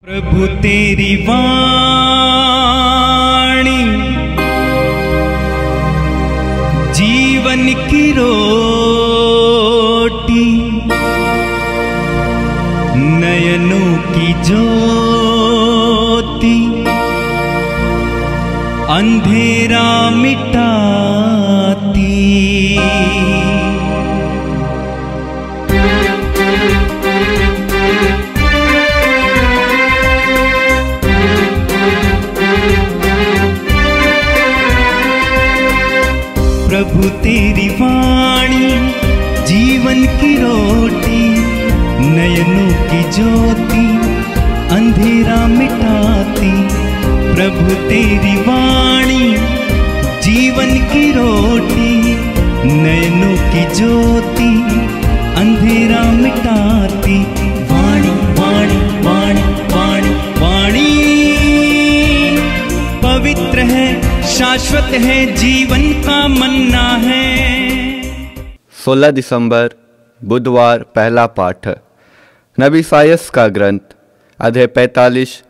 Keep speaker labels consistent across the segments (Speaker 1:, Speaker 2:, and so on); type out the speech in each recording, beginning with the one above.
Speaker 1: प्रभु तेरी वाणी जीवन की रोटी, नयनों की ज्योति, अंधेरा मिटाती। प्रभु तेरी वाणी जीवन की रोटी, नयनों की ज्योति, अंधेरा मिटाती। प्रभु तेरी वाणी जीवन की रोटी, नयनों की ज्योति, अंधेरा मिटाती। वाणी वाणी वाणी वाणी वाणी पवित्र है, शाश्वत है, जीवन का मन्ना है।
Speaker 2: 16 दिसंबर बुधवार, पहला पाठ। नबी सायस का ग्रंथ, अध्याय 45,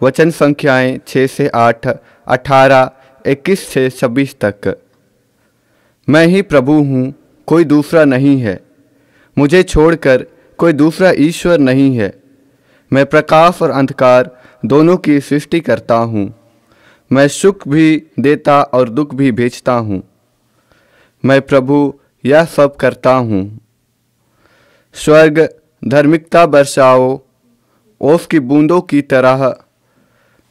Speaker 2: वचन संख्याएं 6 से 8, 18, 21 से 26 तक। मैं ही प्रभु हूँ, कोई दूसरा नहीं है। मुझे छोड़कर कोई दूसरा ईश्वर नहीं है। मैं प्रकाश और अंधकार दोनों की सृष्टि करता हूँ। मैं सुख भी देता और दुख भी भेजता हूँ। मैं प्रभु यह सब करता हूँ। स्वर्ग धार्मिकता बरसाओ, ओस की बूंदों की तरह,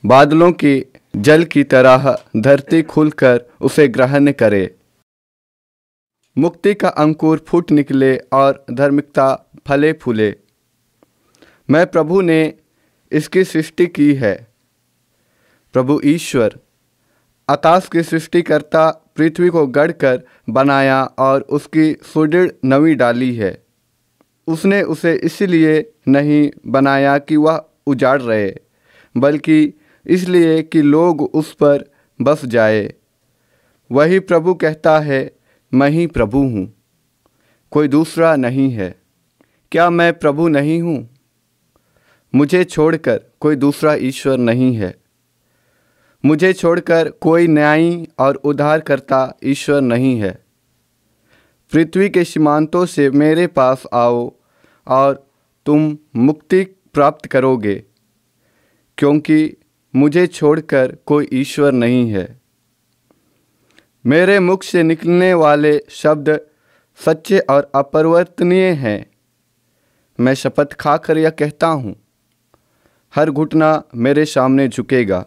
Speaker 2: बादलों के जल की तरह धरती खुलकर उसे ग्रहण करे। मुक्ति का अंकुर फूट निकले और धार्मिकता फले फूले। मैं प्रभु ने इसकी सृष्टि की है। प्रभु ईश्वर आकाश की सृष्टिकर्ता पृथ्वी को गढ़कर बनाया और उसकी सुदृढ़ नवी डाली है। उसने उसे इसलिए नहीं बनाया कि वह उजाड़ रहे, बल्कि इसलिए कि लोग उस पर बस जाए। वही प्रभु कहता है, मैं ही प्रभु हूँ, कोई दूसरा नहीं है। क्या मैं प्रभु नहीं हूँ? मुझे छोड़कर कोई दूसरा ईश्वर नहीं है। मुझे छोड़कर कोई न्यायी और उद्धारकर्ता ईश्वर नहीं है। पृथ्वी के सीमांतों से मेरे पास आओ और तुम मुक्ति प्राप्त करोगे, क्योंकि मुझे छोड़कर कोई ईश्वर नहीं है। मेरे मुख से निकलने वाले शब्द सच्चे और अपरिवर्तनीय हैं। मैं शपथ खाकर यह कहता हूँ, हर घुटना मेरे सामने झुकेगा,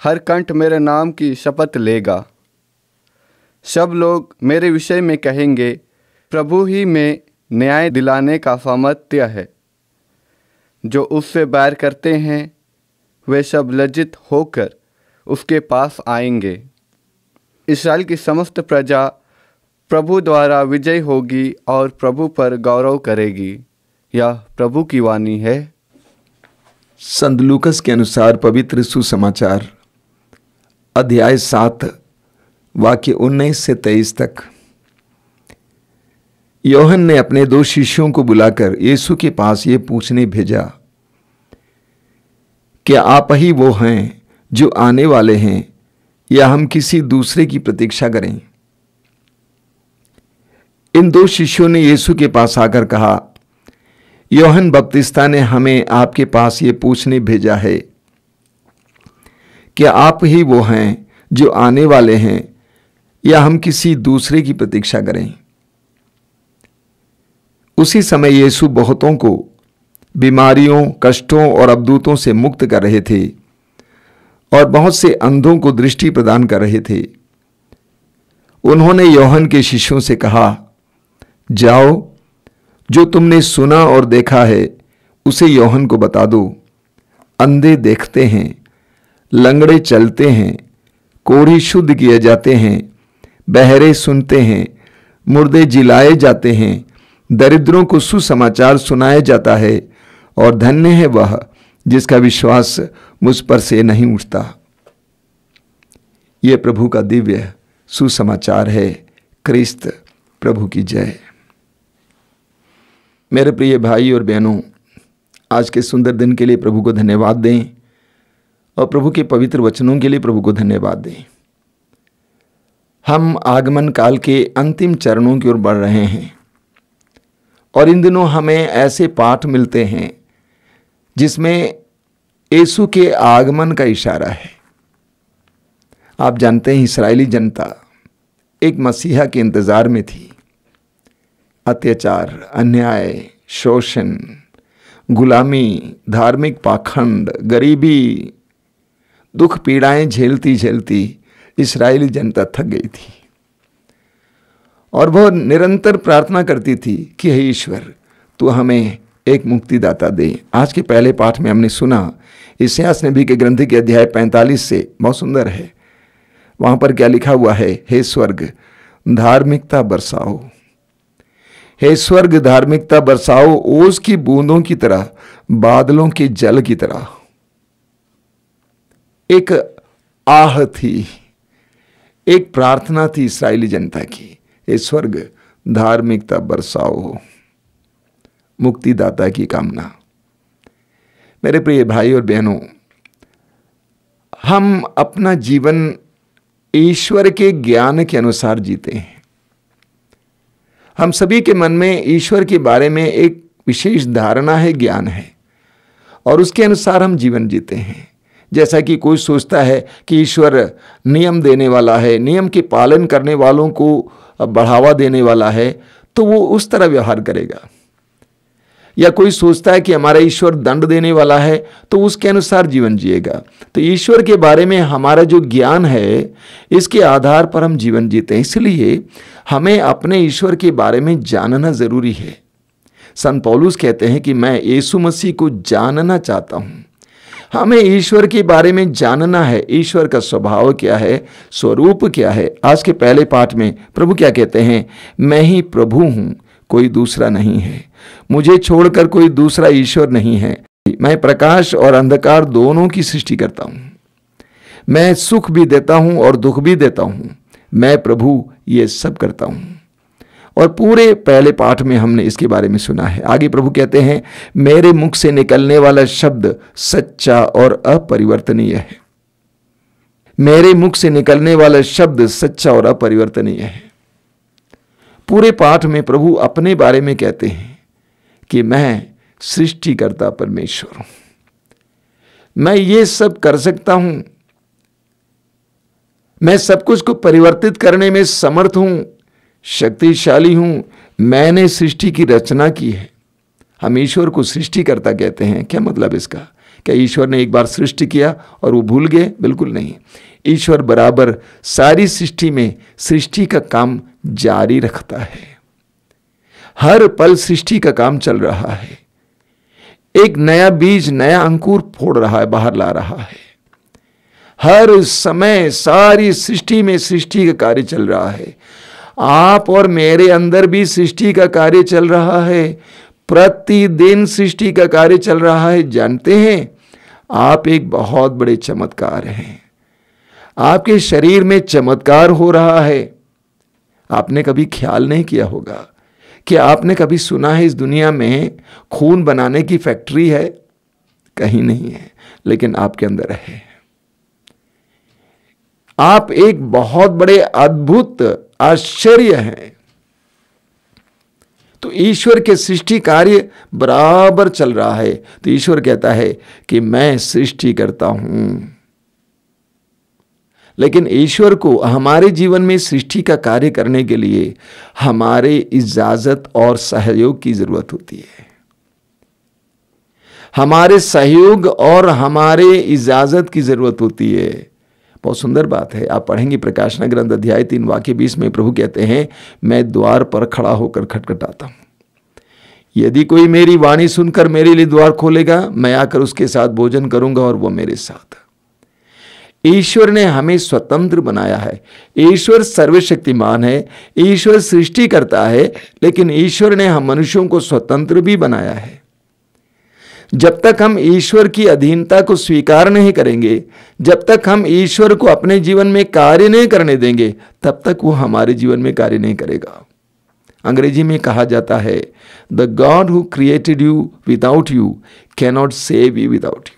Speaker 2: हर कंठ मेरे नाम की शपथ लेगा। सब लोग मेरे विषय में कहेंगे, प्रभु ही में न्याय दिलाने का सामर्थ्य है। जो उससे बैर करते हैं वे सब लज्जित होकर उसके पास आएंगे। इस्राएल की समस्त प्रजा प्रभु द्वारा विजय होगी और प्रभु पर गौरव करेगी। यह प्रभु की वाणी है।
Speaker 3: संत लूकस के अनुसार पवित्र सुसमाचार, अध्याय 7, वाक्य 19 से 23 तक। योहन ने अपने 2 शिष्यों को बुलाकर यीशु के पास ये पूछने भेजा, क्या आप ही वो हैं जो आने वाले हैं, या हम किसी दूसरे की प्रतीक्षा करें? इन 2 शिष्यों ने यीशु के पास आकर कहा, योहन बपतिस्ता ने हमें आपके पास ये पूछने भेजा है, क्या आप ही वो हैं जो आने वाले हैं, या हम किसी दूसरे की प्रतीक्षा करें? उसी समय यीशु बहुतों को बीमारियों, कष्टों और अवदूतों से मुक्त कर रहे थे और बहुत से अंधों को दृष्टि प्रदान कर रहे थे। उन्होंने योहन के शिष्यों से कहा, जाओ, जो तुमने सुना और देखा है उसे योहन को बता दो। अंधे देखते हैं, लंगड़े चलते हैं, कोढ़ी शुद्ध किए जाते हैं, बहरे सुनते हैं, मुर्दे जिलाए जाते हैं, दरिद्रों को सुसमाचार सुनाया जाता है, और धन्य है वह जिसका विश्वास मुझ पर से नहीं उठता। यह प्रभु का दिव्य सुसमाचार है। क्रिस्त प्रभु की जय। मेरे प्रिय भाई और बहनों, आज के सुंदर दिन के लिए प्रभु को धन्यवाद दें और प्रभु के पवित्र वचनों के लिए प्रभु को धन्यवाद दें। हम आगमन काल के अंतिम चरणों की ओर बढ़ रहे हैं और इन दिनों हमें ऐसे पाठ मिलते हैं जिसमें यीशु के आगमन का इशारा है। आप जानते हैं, इस्राएली जनता एक मसीहा के इंतजार में थी। अत्याचार, अन्याय, शोषण, गुलामी, धार्मिक पाखंड, गरीबी, दुख पीड़ाएं झेलती झेलती इस्राएली जनता थक गई थी और वह निरंतर प्रार्थना करती थी कि हे ईश्वर, तू हमें एक मुक्तिदाता दे। आज के पहले पाठ में हमने सुना इसायास नबी के ग्रंथ के अध्याय 45 से, बहुत सुंदर है। वहां पर क्या लिखा हुआ है? हे स्वर्ग धार्मिकता बरसाओ, हे स्वर्ग धार्मिकता बरसाओ, ओस की बूंदों की तरह, बादलों के जल की तरह। एक आह थी, एक प्रार्थना थी इस्राएली जनता की, हे स्वर्ग धार्मिकता बरसाओ, मुक्तिदाता की कामना। मेरे प्रिय भाई और बहनों, हम अपना जीवन ईश्वर के ज्ञान के अनुसार जीते हैं। हम सभी के मन में ईश्वर के बारे में एक विशेष धारणा है, ज्ञान है, और उसके अनुसार हम जीवन जीते हैं। जैसा कि कोई सोचता है कि ईश्वर नियम देने वाला है, नियम के पालन करने वालों को बढ़ावा देने वाला है, तो वो उस तरह व्यवहार करेगा। या कोई सोचता है कि हमारा ईश्वर दंड देने वाला है, तो उसके अनुसार जीवन जिएगा। तो ईश्वर के बारे में हमारा जो ज्ञान है, इसके आधार पर हम जीवन जीते हैं। इसलिए हमें अपने ईश्वर के बारे में जानना जरूरी है। संत पौलुस कहते हैं कि मैं यीशु मसीह को जानना चाहता हूं। हमें ईश्वर के बारे में जानना है, ईश्वर का स्वभाव क्या है, स्वरूप क्या है। आज के पहले पाठ में प्रभु क्या कहते हैं? मैं ही प्रभु हूं, कोई दूसरा नहीं है, मुझे छोड़कर कोई दूसरा ईश्वर नहीं है। मैं प्रकाश और अंधकार दोनों की सृष्टि करता हूं, मैं सुख भी देता हूं और दुख भी देता हूं, मैं प्रभु ये सब करता हूं। और पूरे पहले पाठ में हमने इसके बारे में सुना है। आगे प्रभु कहते हैं, मेरे मुख से निकलने वाला शब्द सच्चा और अपरिवर्तनीय है। मेरे मुख से निकलने वाला शब्द सच्चा और अपरिवर्तनीय है। पूरे पाठ में प्रभु अपने बारे में कहते हैं कि मैं सृष्टिकर्ता परमेश्वर हूं, मैं ये सब कर सकता हूं, मैं सब कुछ को परिवर्तित करने में समर्थ हूं, शक्तिशाली हूं, मैंने सृष्टि की रचना की है। हम ईश्वर को सृष्टिकर्ता कहते हैं। क्या मतलब इसका? क्या ईश्वर ने एक बार सृष्टि किया और वो भूल गए? बिल्कुल नहीं। ईश्वर बराबर सारी सृष्टि में सृष्टि का काम जारी रखता है। हर पल सृष्टि का काम चल रहा है। एक नया बीज, नया अंकुर फोड़ रहा है, बाहर ला रहा है। हर समय सारी सृष्टि में सृष्टि का कार्य चल रहा है। आप और मेरे अंदर भी सृष्टि का कार्य चल रहा है। प्रतिदिन सृष्टि का कार्य चल रहा है। जानते हैं, आप एक बहुत बड़े चमत्कार हैं। आपके शरीर में चमत्कार हो रहा है। आपने कभी ख्याल नहीं किया होगा कि आपने कभी सुना है इस दुनिया में खून बनाने की फैक्ट्री है? कहीं नहीं है, लेकिन आपके अंदर है। आप एक बहुत बड़े अद्भुत आश्चर्य हैं। तो ईश्वर के सृष्टि कार्य बराबर चल रहा है। तो ईश्वर कहता है कि मैं सृष्टि करता हूं। लेकिन ईश्वर को हमारे जीवन में सृष्टि का कार्य करने के लिए हमारे इजाजत और सहयोग की जरूरत होती है। हमारे सहयोग और हमारे इजाजत की जरूरत होती है। बहुत सुंदर बात है। आप पढ़ेंगे प्रकाशना ग्रंथ अध्याय 3 वाक्य 20 में प्रभु कहते हैं, मैं द्वार पर खड़ा होकर खटखटाता हूं। यदि कोई मेरी वाणी सुनकर मेरे लिए द्वार खोलेगा, मैं आकर उसके साथ भोजन करूंगा और वो मेरे साथ। ईश्वर ने हमें स्वतंत्र बनाया है। ईश्वर सर्वशक्तिमान है, ईश्वर सृष्टि करता है, लेकिन ईश्वर ने हम मनुष्यों को स्वतंत्र भी बनाया है। जब तक हम ईश्वर की अधीनता को स्वीकार नहीं करेंगे, जब तक हम ईश्वर को अपने जीवन में कार्य नहीं करने देंगे, तब तक वो हमारे जीवन में कार्य नहीं करेगा। अंग्रेजी में कहा जाता है, the God who created you without you cannot save you without you.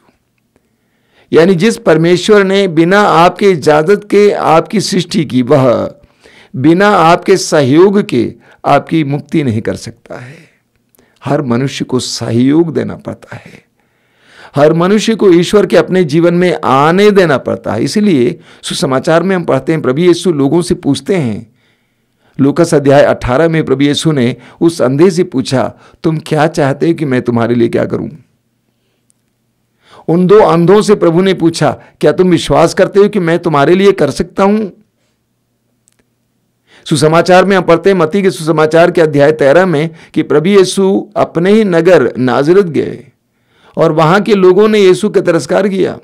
Speaker 3: यानी जिस परमेश्वर ने बिना आपके इजाजत के आपकी सृष्टि की, वह बिना आपके सहयोग के आपकी मुक्ति नहीं कर सकता है। हर मनुष्य को सहयोग देना पड़ता है, हर मनुष्य को ईश्वर के अपने जीवन में आने देना पड़ता है। इसलिए सुसमाचार में हम पढ़ते हैं, प्रभु यीशु लोगों से पूछते हैं। लूकास अध्याय 18 में प्रभु यीशु ने उस अंधे से पूछा, तुम क्या चाहते हो कि मैं तुम्हारे लिए क्या करूं? उन दो अंधों से प्रभु ने पूछा, क्या तुम विश्वास करते हो कि मैं तुम्हारे लिए कर सकता हूं? सुसमाचार में हम पढ़ते हैं, मत्ती के सुसमाचार के अध्याय 13 में, कि प्रभु यीशु अपने ही नगर नाजरत गए और वहां के लोगों ने यीशु का तिरस्कार किया।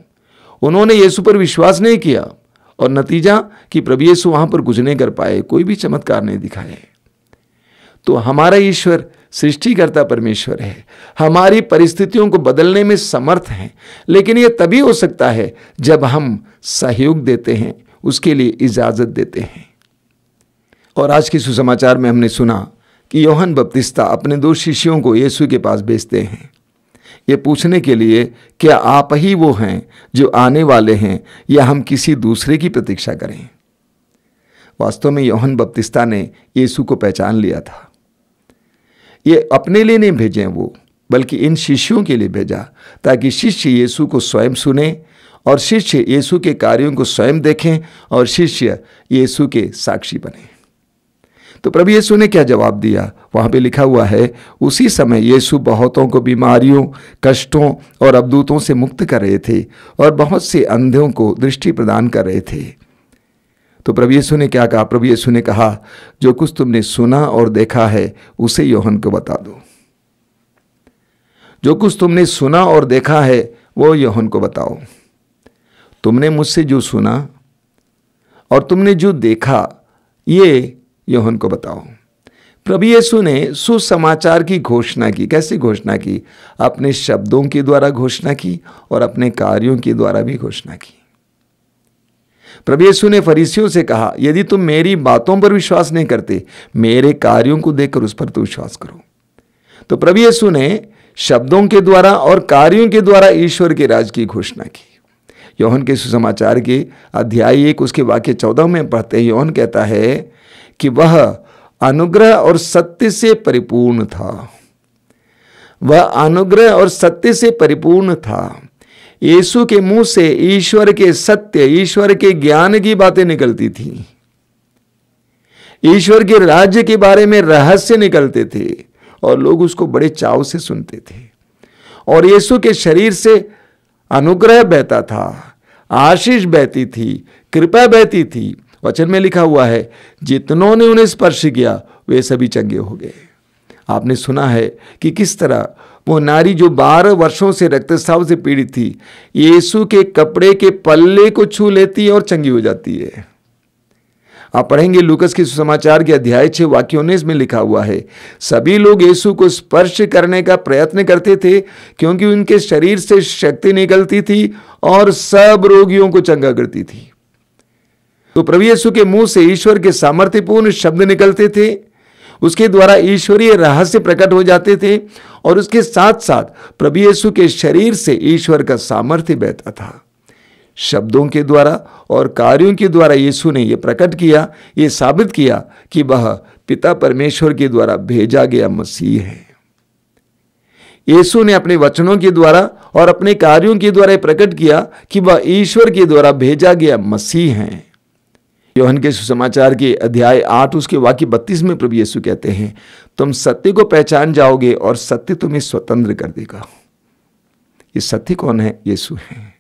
Speaker 3: उन्होंने यीशु पर विश्वास नहीं किया और नतीजा कि प्रभु यीशु वहां पर कुछ नहीं कर पाए, कोई भी चमत्कार नहीं दिखाए। तो हमारा ईश्वर सृष्टिकर्ता परमेश्वर है, हमारी परिस्थितियों को बदलने में समर्थ है, लेकिन यह तभी हो सकता है जब हम सहयोग देते हैं, उसके लिए इजाजत देते हैं। और आज के सुसमाचार में हमने सुना कि यूहन्ना बपतिस्ता अपने 2 शिष्यों को यीशु के पास भेजते हैं, ये पूछने के लिए, क्या आप ही वो हैं जो आने वाले हैं या हम किसी दूसरे की प्रतीक्षा करें? वास्तव में यूहन्ना बपतिस्ता ने यीशु को पहचान लिया था। ये अपने लिए नहीं भेजे वो, बल्कि इन शिष्यों के लिए भेजा, ताकि शिष्य यीशु को स्वयं सुने और शिष्य यीशु के कार्यों को स्वयं देखें और शिष्य यीशु के साक्षी बने। तो प्रभु यीशु ने क्या जवाब दिया? वहां पे लिखा हुआ है, उसी समय यीशु बहुतों को बीमारियों, कष्टों और अबदूतों से मुक्त कर रहे थे और बहुत से अंधों को दृष्टि प्रदान कर रहे थे। तो प्रभु यीशु ने क्या कहा? प्रभु यीशु ने कहा, जो कुछ तुमने सुना और देखा है उसे यूहन्ना को बता दो। जो कुछ तुमने सुना और देखा है वो यूहन्ना को बताओ। तुमने मुझसे जो सुना और तुमने जो देखा, ये यूहन्ना को बताओ। प्रभु यीशु ने सुसमाचार की घोषणा की। कैसे घोषणा की? अपने शब्दों के द्वारा घोषणा की और अपने कार्यों के द्वारा भी घोषणा की। प्रभु यीशु ने फरीसियों से कहा, यदि तुम मेरी बातों पर विश्वास नहीं करते, मेरे कार्यों को देखकर उस पर तो विश्वास करो। तो प्रभु यीशु ने शब्दों के द्वारा और कार्यों के द्वारा ईश्वर के राज की घोषणा की। यूहन्ना के सुसमाचार के अध्याय 1 उसके वाक्य 14 में पढ़ते हैं, यूहन्ना कहता है कि वह अनुग्रह और सत्य से परिपूर्ण था। वह अनुग्रह और सत्य से परिपूर्ण था। यीशु के मुंह से ईश्वर के सत्य, ईश्वर के ज्ञान की बातें निकलती थी। ईश्वर के राज्य के बारे में रहस्य निकलते थे और लोग उसको बड़े चाव से सुनते थे। और यीशु के शरीर से अनुग्रह बहता था, आशीष बहती थी, कृपा बहती थी। वचन में लिखा हुआ है, जितनों ने उन्हें स्पर्श किया वे सभी चंगे हो गए। आपने सुना है कि किस तरह वो नारी जो 12 वर्षों से रक्तस्राव से पीड़ित थी, यीशु के कपड़े के पल्ले को छू लेती है और चंगी हो जाती है। आप पढ़ेंगे लूकास के सुसमाचार के अध्याय 6 वाक्य 19 में लिखा हुआ है, सभी लोग यीशु को स्पर्श करने का प्रयत्न करते थे क्योंकि उनके शरीर से शक्ति निकलती थी और सब रोगियों को चंगा करती थी। तो प्रभु यीशु के मुंह से ईश्वर के सामर्थ्यपूर्ण शब्द निकलते थे, उसके द्वारा ईश्वरीय रहस्य प्रकट हो जाते थे और उसके साथ साथ प्रभु यीशु के शरीर से ईश्वर का सामर्थ्य बहता था। शब्दों के द्वारा और कार्यों के द्वारा यीशु ने यह प्रकट किया, यह साबित किया कि वह पिता परमेश्वर के द्वारा भेजा गया मसीह है। यीशु ने अपने वचनों के द्वारा और अपने कार्यों के द्वारा प्रकट किया कि वह ईश्वर के द्वारा भेजा गया मसीह है। यूहन्ना के सुसमाचार के अध्याय 8 उसके वाक्य 32 में प्रभु यीशु कहते हैं, तुम सत्य को पहचान जाओगे और सत्य तुम्हें स्वतंत्र कर देगा। ये सत्य कौन है? यीशु है।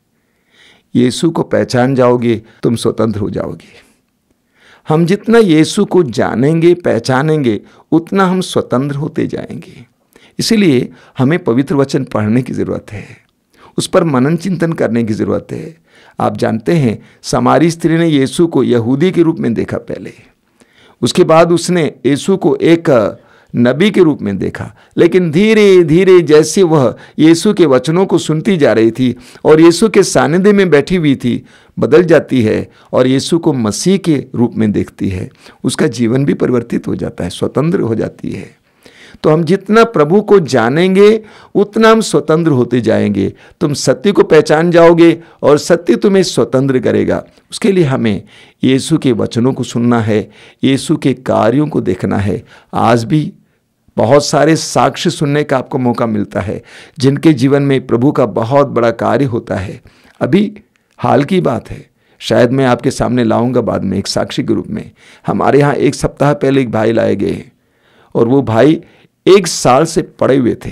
Speaker 3: यीशु को पहचान जाओगे, तुम स्वतंत्र हो जाओगे। हम जितना यीशु को जानेंगे, पहचानेंगे, उतना हम स्वतंत्र होते जाएंगे। इसीलिए हमें पवित्र वचन पढ़ने की जरूरत है, उस पर मनन चिंतन करने की जरूरत है। आप जानते हैं, समारी स्त्री ने यीशु को यहूदी के रूप में देखा पहले, उसके बाद उसने यीशु को एक नबी के रूप में देखा, लेकिन धीरे धीरे जैसे वह यीशु के वचनों को सुनती जा रही थी और यीशु के सानिध्य में बैठी हुई थी, बदल जाती है और यीशु को मसीह के रूप में देखती है। उसका जीवन भी परिवर्तित हो जाता है, स्वतंत्र हो जाती है। तो हम जितना प्रभु को जानेंगे उतना हम स्वतंत्र होते जाएंगे। तुम सत्य को पहचान जाओगे और सत्य तुम्हें स्वतंत्र करेगा। उसके लिए हमें यीशु के वचनों को सुनना है, यीशु के कार्यों को देखना है। आज भी बहुत सारे साक्ष्य सुनने का आपको मौका मिलता है जिनके जीवन में प्रभु का बहुत बड़ा कार्य होता है। अभी हाल की बात है, शायद मैं आपके सामने लाऊंगा बाद में एक साक्षी के रूप में। हमारे यहाँ एक सप्ताह पहले एक भाई लाए गए और वो भाई 1 साल से पड़े हुए थे,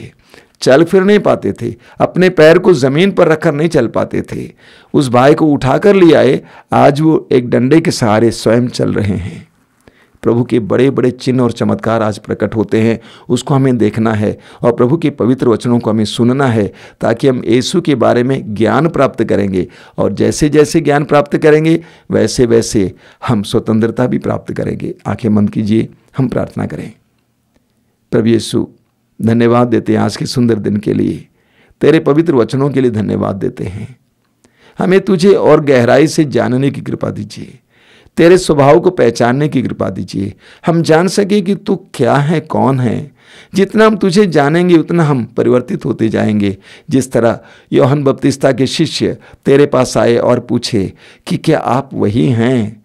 Speaker 3: चल फिर नहीं पाते थे, अपने पैर को जमीन पर रखकर नहीं चल पाते थे। उस भाई को उठाकर ले आए, आज वो एक डंडे के सहारे स्वयं चल रहे हैं। प्रभु के बड़े बड़े चिन्ह और चमत्कार आज प्रकट होते हैं, उसको हमें देखना है और प्रभु के पवित्र वचनों को हमें सुनना है ताकि हम यीशु के बारे में ज्ञान प्राप्त करेंगे। और जैसे जैसे ज्ञान प्राप्त करेंगे वैसे वैसे हम स्वतंत्रता भी प्राप्त करेंगे। आंखें बंद कीजिए, हम प्रार्थना करें। प्रभु यीशु, धन्यवाद देते हैं आज के सुंदर दिन के लिए, तेरे पवित्र वचनों के लिए धन्यवाद देते हैं। हमें तुझे और गहराई से जानने की कृपा दीजिए, तेरे स्वभाव को पहचानने की कृपा दीजिए। हम जान सके कि तू क्या है, कौन है। जितना हम तुझे जानेंगे उतना हम परिवर्तित होते जाएंगे। जिस तरह यूहन्ना बपतिस्ता के शिष्य तेरे पास आए और पूछे कि क्या आप वही हैं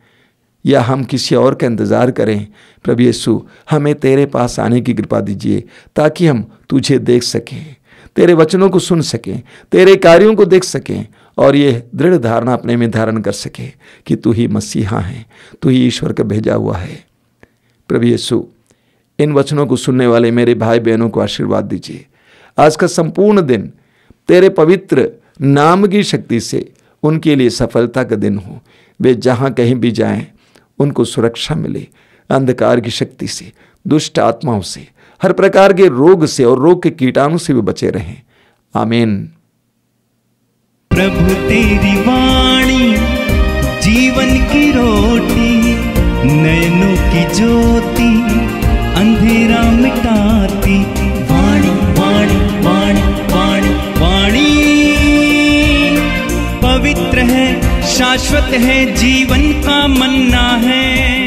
Speaker 3: या हम किसी और का इंतज़ार करें। प्रभु यीशु, हमें तेरे पास आने की कृपा दीजिए ताकि हम तुझे देख सकें, तेरे वचनों को सुन सकें, तेरे कार्यों को देख सकें और ये दृढ़ धारणा अपने में धारण कर सके कि तू ही मसीहा है, तू ही ईश्वर का भेजा हुआ है। प्रभु यीशु, इन वचनों को सुनने वाले मेरे भाई बहनों को आशीर्वाद दीजिए। आज का संपूर्ण दिन तेरे पवित्र नाम की शक्ति से उनके लिए सफलता का दिन हो। वे जहाँ कहीं भी जाएं उनको सुरक्षा मिले, अंधकार की शक्ति से, दुष्ट आत्माओं से, हर प्रकार के रोग से और रोग के कीटाणु से भी बचे रहें। आमीन।
Speaker 1: प्रभु तेरी वाणी जीवन की रोटी, नयनों की ज्योति अंधेरा मिटाती। वाणी वाणी वाणी वाणी वाणी पवित्र है, शाश्वत है, जीवन का मन्ना है।